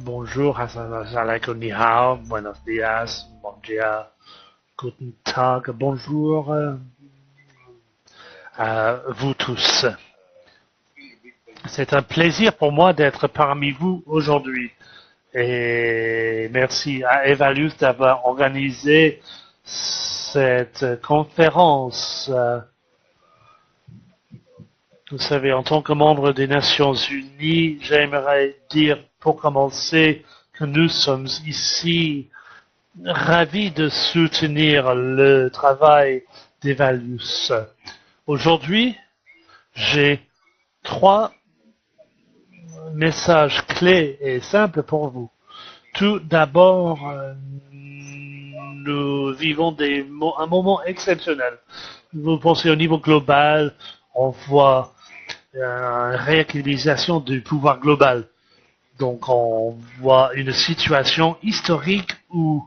Bonjour, assalamu ni hao, buenos días, bon dia, guten tag, bonjour à vous tous. C'est un plaisir pour moi d'être parmi vous aujourd'hui. Et merci à Evalus d'avoir organisé cette conférence. Vous savez, en tant que membre des Nations Unies, j'aimerais dire pour commencer que nous sommes ici ravis de soutenir le travail d'Evalus. Aujourd'hui, j'ai 3 messages clés et simples pour vous. Tout d'abord, nous vivons un moment exceptionnel. Vous pensez au niveau global, on voit une rééquilibration du pouvoir global. Donc on voit une situation historique où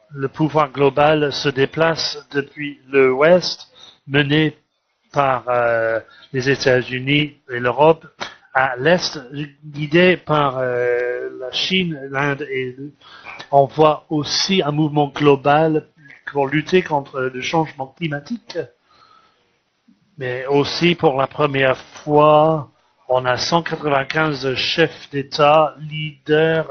le pouvoir global se déplace depuis l'Ouest, mené par les États-Unis et l'Europe, à l'Est, guidé par la Chine, l'Inde et on voit aussi un mouvement global pour lutter contre le changement climatique. Mais aussi, pour la première fois, on a 195 chefs d'État, leaders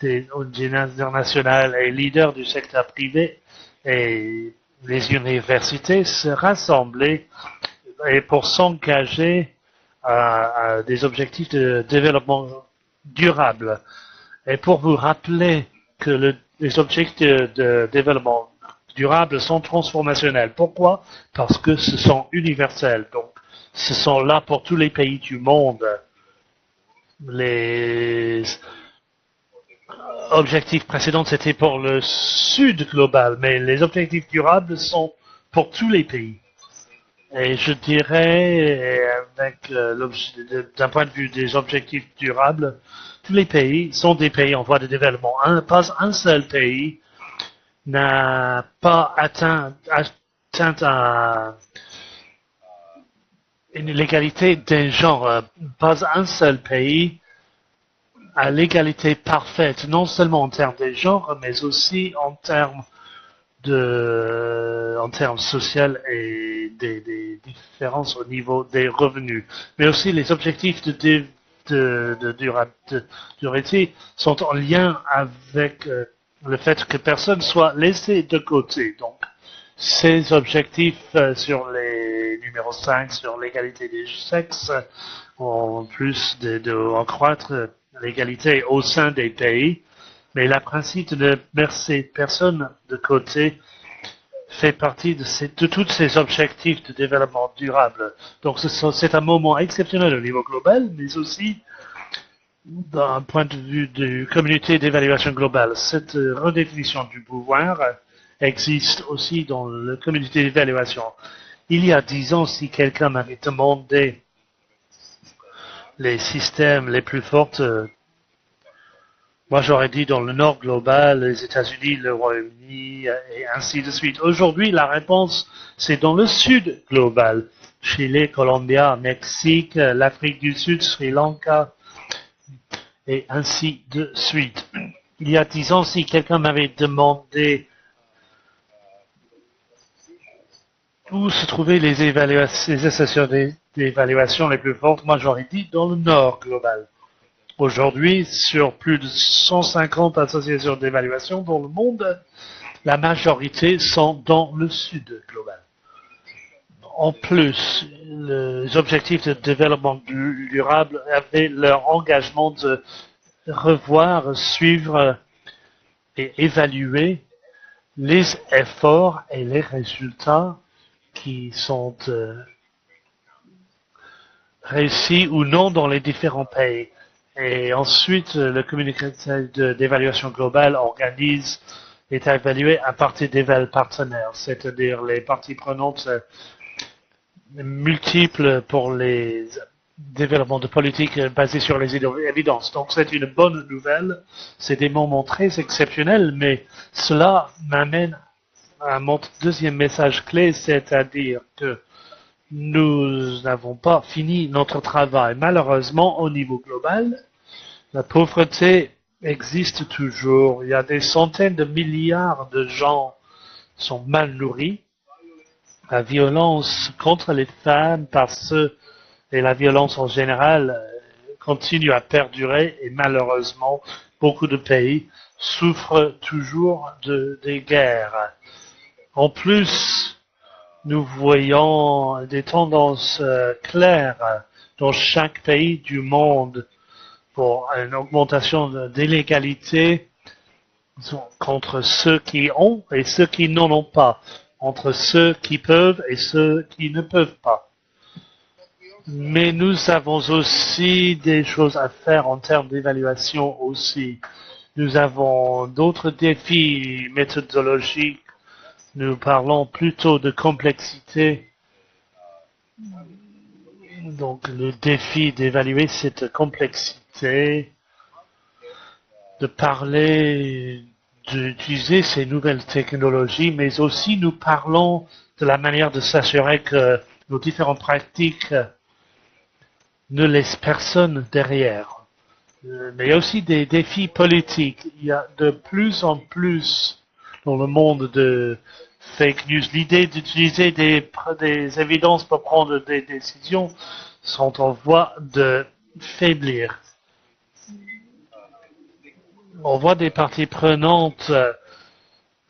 des internationales et leaders du secteur privé et les universités se rassembler et pour s'engager à des objectifs de développement durable. Et pour vous rappeler que les objectifs de développement durable sont transformationnels. Pourquoi? Parce que ce sont universels. Donc, ce sont là pour tous les pays du monde. Les objectifs précédents, c'était pour le sud global, mais les objectifs durables sont pour tous les pays. Et je dirais, avec d'un point de vue des objectifs durables, tous les pays sont des pays en voie de développement. Pas un seul pays n'a pas atteint une l'égalité d'un genre. Pas un seul pays a l'égalité parfaite, non seulement en termes des genres, mais aussi en termes sociaux et des différences au niveau des revenus. Mais aussi les objectifs de durabilité sont en lien avec le fait que personne soit laissé de côté. Donc, ces objectifs sur les numéros 5, sur l'égalité des sexes, en plus de accroître l'égalité au sein des pays, mais le principe de ne laisser personne de côté fait partie de tous ces objectifs de développement durable. Donc c'est un moment exceptionnel au niveau global, mais aussi d'un point de vue de communauté d'évaluation globale. Cette redéfinition du pouvoir existe aussi dans la communauté d'évaluation. Il y a 10 ans, si quelqu'un m'avait demandé les systèmes les plus forts, moi j'aurais dit dans le nord global, les États-Unis, le Royaume-Uni et ainsi de suite. Aujourd'hui, la réponse, c'est dans le sud global. Chili, Colombia, Mexique, l'Afrique du Sud, Sri Lanka, et ainsi de suite. Il y a 10 ans, si quelqu'un m'avait demandé où se trouvaient les associations d'évaluation les plus fortes, moi j'aurais dit dans le nord global. Aujourd'hui, sur plus de 150 associations d'évaluation dans le monde, la majorité sont dans le sud global. En plus, les objectifs de développement durable avaient leur engagement de revoir, suivre et évaluer les efforts et les résultats qui sont réussis ou non dans les différents pays. Et ensuite, le communiqué d'évaluation globale organise et est évalué à partir des partenaires, c'est-à-dire les parties prenantes multiples pour les développements de politique basés sur les évidences. Donc c'est une bonne nouvelle, c'est des moments très exceptionnels, mais cela m'amène à mon deuxième message clé, c'est-à-dire que nous n'avons pas fini notre travail. Malheureusement, au niveau global, la pauvreté existe toujours. Il y a des centaines de milliards de gens qui sont mal nourris. La violence contre les femmes et la violence en général continue à perdurer et malheureusement, beaucoup de pays souffrent toujours des guerres. En plus, nous voyons des tendances claires dans chaque pays du monde pour une augmentation de l'égalité contre ceux qui ont et ceux qui n'en ont pas, entre ceux qui peuvent et ceux qui ne peuvent pas. Mais nous avons aussi des choses à faire en termes d'évaluation aussi. Nous avons d'autres défis méthodologiques. Nous parlons plutôt de complexité. Donc le défi d'évaluer cette complexité, de parler, d'utiliser ces nouvelles technologies, mais aussi nous parlons de la manière de s'assurer que nos différentes pratiques ne laissent personne derrière. Mais il y a aussi des défis politiques. Il y a de plus en plus dans le monde de fake news. L'idée d'utiliser des évidences pour prendre des décisions sont en voie de faiblir. On voit des parties prenantes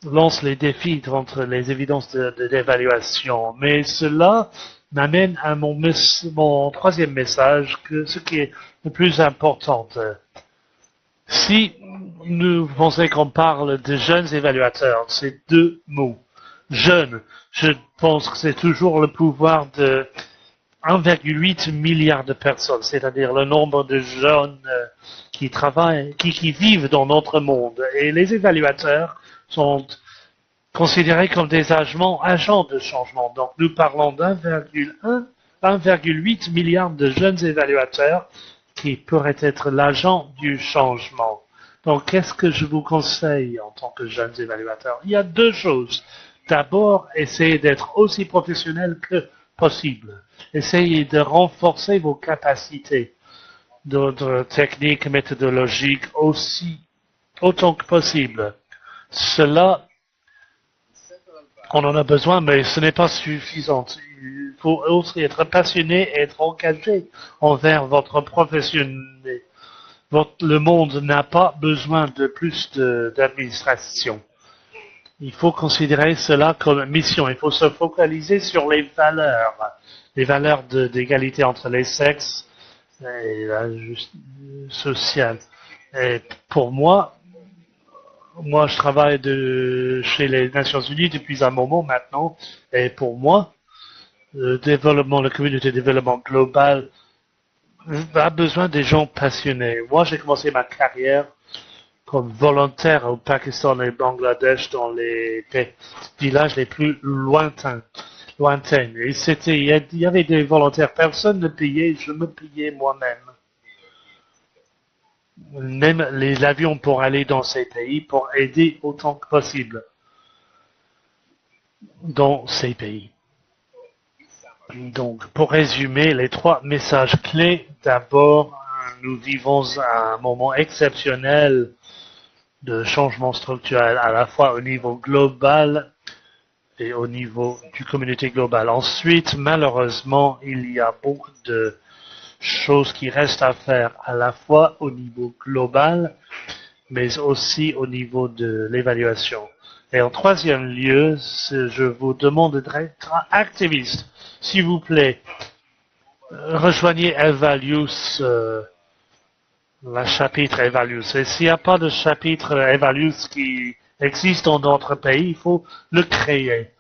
lancent les défis entre les évidences d'évaluation, mais cela m'amène à mon troisième message, que ce qui est le plus important. Si nous pensons qu'on parle de jeunes évaluateurs, c'est deux mots. Jeunes, je pense que c'est toujours le pouvoir de 1,8 milliard de personnes, c'est-à-dire le nombre de jeunes qui travaillent, qui vivent dans notre monde. Et les évaluateurs sont considérés comme des agents de changement. Donc nous parlons d'1,8 milliard de jeunes évaluateurs qui pourraient être l'agent du changement. Donc qu'est-ce que je vous conseille en tant que jeunes évaluateurs? Il y a deux choses. D'abord, essayez d'être aussi professionnel que possible. Essayez de renforcer vos capacités d'autres techniques méthodologiques autant que possible. Cela, on en a besoin, mais ce n'est pas suffisant. Il faut aussi être passionné et être engagé envers votre profession. Le monde n'a pas besoin de plus d'administration. Il faut considérer cela comme mission. Il faut se focaliser sur les valeurs d'égalité entre les sexes et la justice sociale. Et pour moi, je travaille chez les Nations Unies depuis un moment maintenant, et pour moi, la communauté de développement global a besoin des gens passionnés. Moi, j'ai commencé ma carrière comme volontaire au Pakistan et Bangladesh dans les villages les plus lointains. Et il y avait des volontaires, personne ne payait, je me payais moi-même. Même les avions pour aller dans ces pays, pour aider autant que possible dans ces pays. Donc, pour résumer, les trois messages clés. D'abord, nous vivons un moment exceptionnel de changement structurel, à la fois au niveau global et au niveau du communauté globale. Ensuite, malheureusement, il y a beaucoup de choses qui restent à faire, à la fois au niveau global, mais aussi au niveau de l'évaluation. Et en troisième lieu, je vous demande d'être activiste. S'il vous plaît, rejoignez Evaluus, le chapitre Evaluus. Et s'il n'y a pas de chapitre Evaluus qui existe dans d'autres pays, il faut le créer.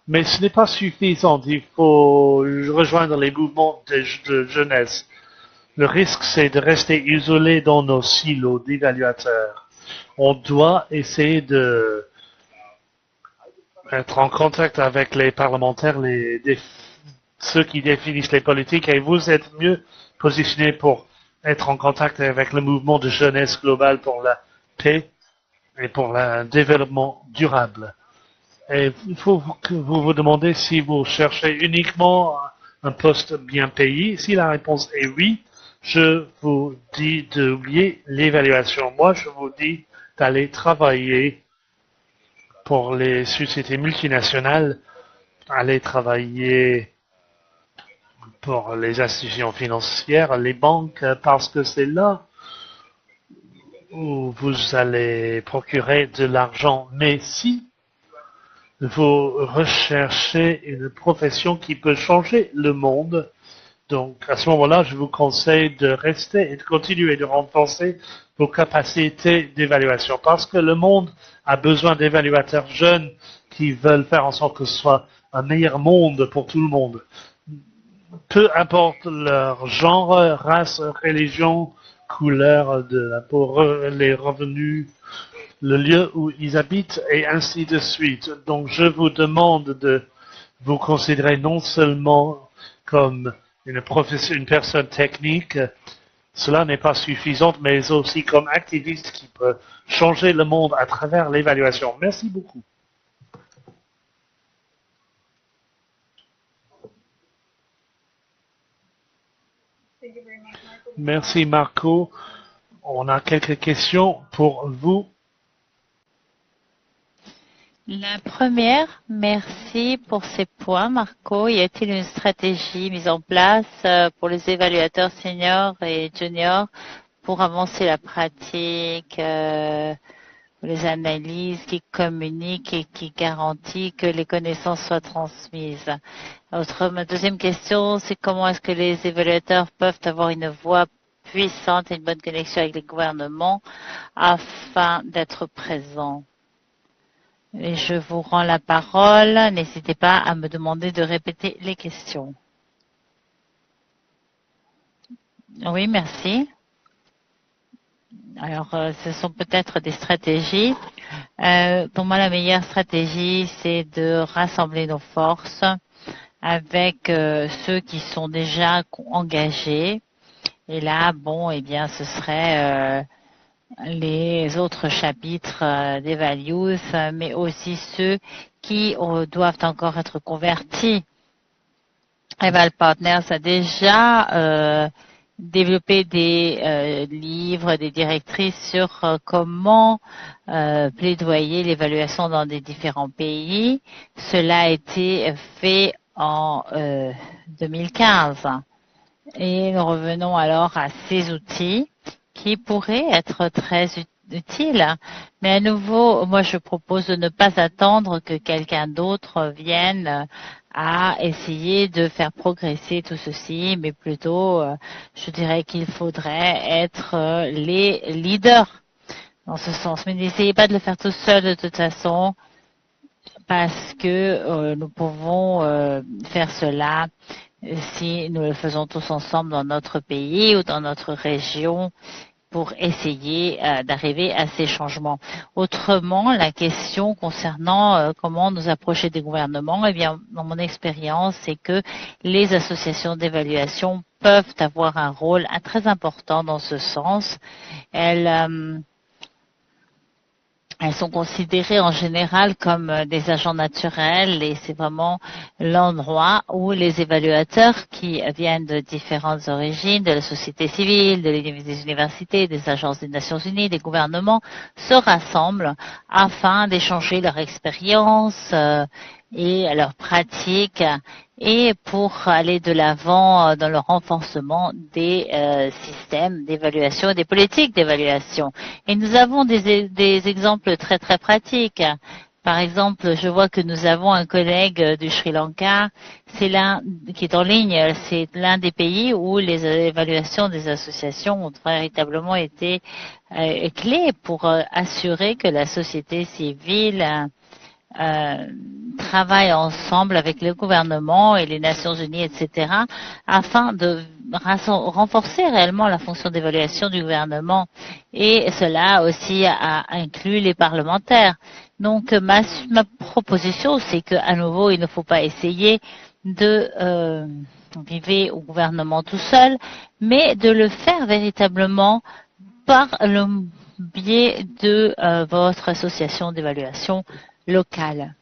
Mais ce n'est pas suffisant. Il faut rejoindre les mouvements de jeunesse. Le risque, c'est de rester isolé dans nos silos d'évaluateurs. On doit essayer de être en contact avec les parlementaires, ceux qui définissent les politiques, et vous êtes mieux positionné pour être en contact avec le mouvement de jeunesse global pour la paix et pour le développement durable. Et il faut que vous vous demandez si vous cherchez uniquement un poste bien payé. Si la réponse est oui, je vous dis d'oublier l'évaluation. Moi, je vous dis d'aller travailler pour les sociétés multinationales, aller travailler pour les institutions financières, les banques, parce que c'est là où vous allez procurer de l'argent. Mais si vous recherchez une profession qui peut changer le monde, donc à ce moment-là, je vous conseille de rester et de continuer de renforcer vos capacités d'évaluation, parce que le monde a besoin d'évaluateurs jeunes qui veulent faire en sorte que ce soit un meilleur monde pour tout le monde. Peu importe leur genre, race, religion, couleur de la peau, les revenus, le lieu où ils habitent et ainsi de suite. Donc je vous demande de vous considérer non seulement comme une personne technique, cela n'est pas suffisant, mais aussi comme activiste qui peut changer le monde à travers l'évaluation. Merci beaucoup. Merci Marco. On a quelques questions pour vous. La première, merci pour ces points, Marco. Y a-t-il une stratégie mise en place pour les évaluateurs seniors et juniors pour avancer la pratique, les analyses qui communiquent et qui garantit que les connaissances soient transmises? Ma deuxième question, c'est comment est-ce que les évaluateurs peuvent avoir une voix puissante et une bonne connexion avec les gouvernements afin d'être présents? Et je vous rends la parole. N'hésitez pas à me demander de répéter les questions. Oui, merci. Alors, ce sont peut-être des stratégies. Pour moi, la meilleure stratégie, c'est de rassembler nos forces avec ceux qui sont déjà engagés. Et là, bon, eh bien, ce serait les autres chapitres des values, mais aussi ceux qui doivent encore être convertis. Eval Partners a déjà développé des livres, des directrices sur comment plaidoyer l'évaluation dans des différents pays. Cela a été fait en 2015. Et nous revenons alors à ces outils qui pourraient être très utiles. Mais à nouveau, moi je propose de ne pas attendre que quelqu'un d'autre vienne à essayer de faire progresser tout ceci, mais plutôt, je dirais qu'il faudrait être les leaders dans ce sens. Mais n'essayez pas de le faire tout seul de toute façon, parce que nous pouvons faire cela si nous le faisons tous ensemble dans notre pays ou dans notre région pour essayer d'arriver à ces changements. Autrement, la question concernant comment nous approcher des gouvernements, eh bien, dans mon expérience, c'est que les associations d'évaluation peuvent avoir un rôle très important dans ce sens. Elles sont considérées en général comme des agents naturels et c'est vraiment l'endroit où les évaluateurs qui viennent de différentes origines, de la société civile, des universités, des agences des Nations Unies, des gouvernements, se rassemblent afin d'échanger leur expérience et leurs pratiques et pour aller de l'avant dans le renforcement des systèmes d'évaluation et des politiques d'évaluation. Et nous avons des exemples très très pratiques. Par exemple, je vois que nous avons un collègue du Sri Lanka, c'est l'un qui est en ligne, c'est l'un des pays où les évaluations des associations ont véritablement été clés pour assurer que la société civile travaillent ensemble avec le gouvernement et les Nations Unies, etc., afin de renforcer réellement la fonction d'évaluation du gouvernement. Et cela aussi a inclus les parlementaires. Donc, ma proposition, c'est qu'à nouveau, il ne faut pas essayer de vivre au gouvernement tout seul, mais de le faire véritablement par le biais de votre association d'évaluation locale.